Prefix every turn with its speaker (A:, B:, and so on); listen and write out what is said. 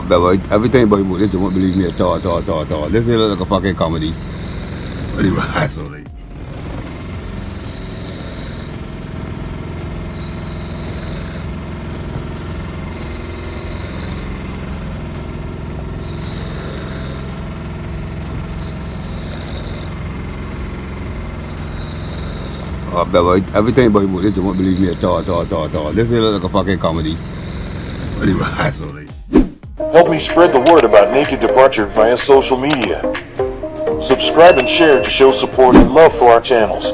A: Bella, everything about you, they don't believe me at all. This is like a fucking comedy. But anyway, so late. Bella, everything about you, they don't believe me at all. This is like a fucking comedy. But anyway, so late.
B: Help me spread the word about Naked Departure via social media. Subscribe and share to show support and love for our channels.